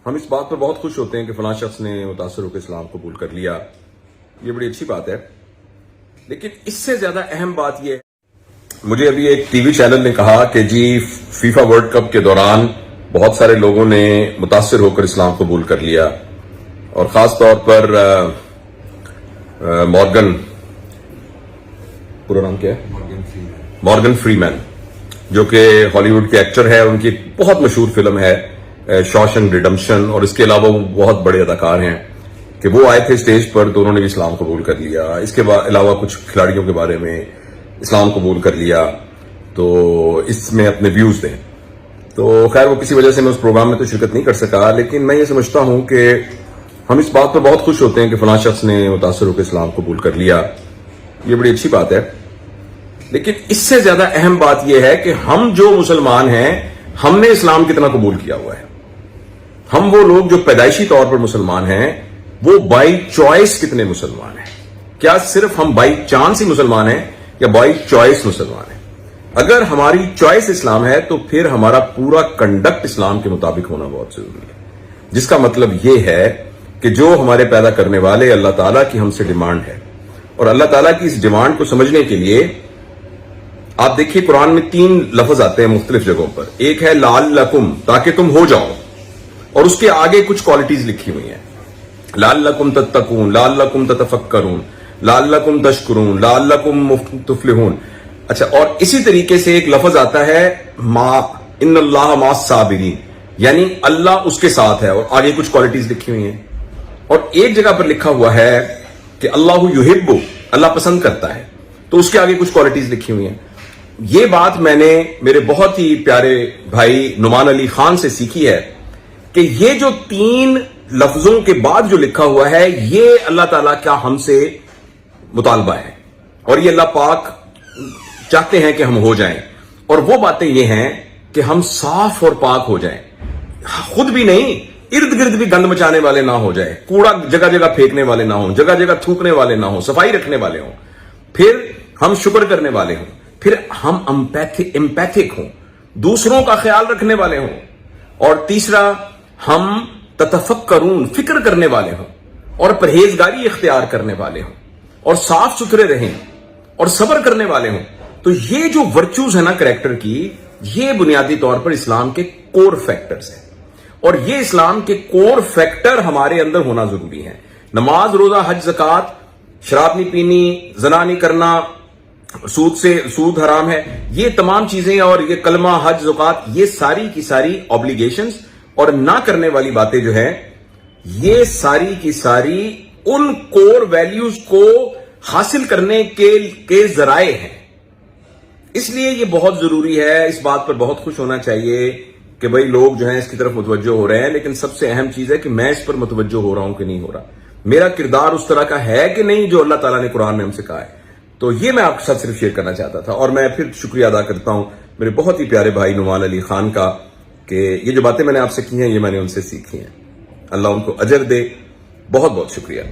ہم اس بات پر بہت خوش ہوتے ہیں کہ فلاں شخص نے متاثر ہو کے اسلام قبول کر لیا، یہ بڑی اچھی بات ہے، لیکن اس سے زیادہ اہم بات یہ ہے، مجھے ابھی ایک ٹی وی چینل نے کہا کہ جی فیفا ورلڈ کپ کے دوران بہت سارے لوگوں نے متاثر ہو کر اسلام قبول کر لیا، اور خاص طور پر پورا نام کیا ہے؟ مارگن فری مین، جو کہ ہالی ووڈ کے ایکٹر ہے، ان کی بہت مشہور فلم ہے شاوشنک ریڈمپشن، اور اس کے علاوہ وہ بہت بڑے اداکار ہیں کہ وہ آئے تھے اسٹیج پر تو انہوں نے بھی اسلام قبول کر لیا، اس کے علاوہ کچھ کھلاڑیوں کے بارے میں اسلام قبول کر لیا، تو اس میں اپنے ویوز دیں۔ تو خیر وہ کسی وجہ سے میں اس پروگرام میں تو شرکت نہیں کر سکا، لیکن میں یہ سمجھتا ہوں کہ ہم اس بات پر بہت خوش ہوتے ہیں کہ فلاں شخص نے متاثر ہو کے اسلام قبول کر لیا، یہ بڑی اچھی بات ہے، لیکن اس سے زیادہ اہم بات یہ ہے کہ ہم جو مسلمان ہیں ہم نے اسلام کتنا قبول کیا ہوا ہے۔ ہم وہ لوگ جو پیدائشی طور پر مسلمان ہیں وہ بائی چوائس کتنے مسلمان ہیں؟ کیا صرف ہم بائی چانس ہی مسلمان ہیں یا بائی چوائس مسلمان ہیں؟ اگر ہماری چوائس اسلام ہے تو پھر ہمارا پورا کنڈکٹ اسلام کے مطابق ہونا بہت ضروری ہے، جس کا مطلب یہ ہے کہ جو ہمارے پیدا کرنے والے اللہ تعالیٰ کی ہم سے ڈیمانڈ ہے، اور اللہ تعالیٰ کی اس ڈیمانڈ کو سمجھنے کے لیے آپ دیکھیے قرآن میں 3 لفظ آتے ہیں مختلف جگہوں پر۔ ایک ہے لعلکم، تاکہ تم ہو جاؤ، اور اس کے آگے کچھ کوالٹیز لکھی ہوئی ہیں، لعلکم تتقون، لعلکم تتفکرون، لعلکم تشکرون، لعلکم تفلحون۔ اچھا، اور اسی طریقے سے ایک لفظ آتا ہے ما، ان اللہ مع الصابرین، یعنی اللہ اس کے ساتھ ہے، اور آگے کچھ کوالٹیز لکھی ہوئی ہیں۔ اور ایک جگہ پر لکھا ہوا ہے کہ اللہ یحب، اللہ پسند کرتا ہے، تو اس کے آگے کچھ کوالٹیز لکھی ہوئی ہیں۔ یہ بات میں نے میرے بہت ہی پیارے بھائی نعمان علی خان سے سیکھی ہے کہ یہ جو 3 لفظوں کے بعد جو لکھا ہوا ہے یہ اللہ تعالیٰ کا ہم سے مطالبہ ہے، اور یہ اللہ پاک چاہتے ہیں کہ ہم ہو جائیں، اور وہ باتیں یہ ہیں کہ ہم صاف اور پاک ہو جائیں، خود بھی نہیں، ارد گرد بھی گند مچانے والے نہ ہو جائیں، کوڑا جگہ جگہ پھینکنے والے نہ ہوں، جگہ جگہ تھوکنے والے نہ ہوں، صفائی رکھنے والے ہوں، پھر ہم شکر کرنے والے ہوں، پھر ہم امپیتھک ہوں، دوسروں کا خیال رکھنے والے ہوں، اور تیسرا ہم تتفکرون، فکر کرنے والے ہوں، اور پرہیزگاری اختیار کرنے والے ہوں، اور صاف ستھرے رہیں، اور صبر کرنے والے ہوں۔ تو یہ جو ورچوز ہے نا کریکٹر کی، یہ بنیادی طور پر اسلام کے کور فیکٹرز ہیں، اور یہ اسلام کے کور فیکٹر ہمارے اندر ہونا ضروری ہے۔ نماز، روزہ، حج، زکوٰۃ، شراب نہیں پینی، زنا نہیں کرنا، سود حرام ہے، یہ تمام چیزیں، اور یہ کلمہ، حج، زکوٰۃ، یہ ساری کی ساری اوبلیگیشنز اور نہ کرنے والی باتیں جو ہیں، یہ ساری کی ساری ان کور ویلیوز کو حاصل کرنے کے ذرائع ہیں۔ اس لیے یہ بہت ضروری ہے، اس بات پر بہت خوش ہونا چاہیے کہ بھئی لوگ جو ہیں اس کی طرف متوجہ ہو رہے ہیں، لیکن سب سے اہم چیز ہے کہ میں اس پر متوجہ ہو رہا ہوں کہ نہیں ہو رہا، میرا کردار اس طرح کا ہے کہ نہیں جو اللہ تعالیٰ نے قرآن میں ہم سے کہا ہے۔ تو یہ میں آپ کے ساتھ صرف شیئر کرنا چاہتا تھا، اور میں پھر شکریہ ادا کرتا ہوں میرے بہت ہی پیارے بھائی نعمان علی خان کا کہ یہ جو باتیں میں نے آپ سے کی ہیں یہ میں نے ان سے سیکھی ہیں۔ اللہ ان کو اجر دے، بہت بہت شکریہ۔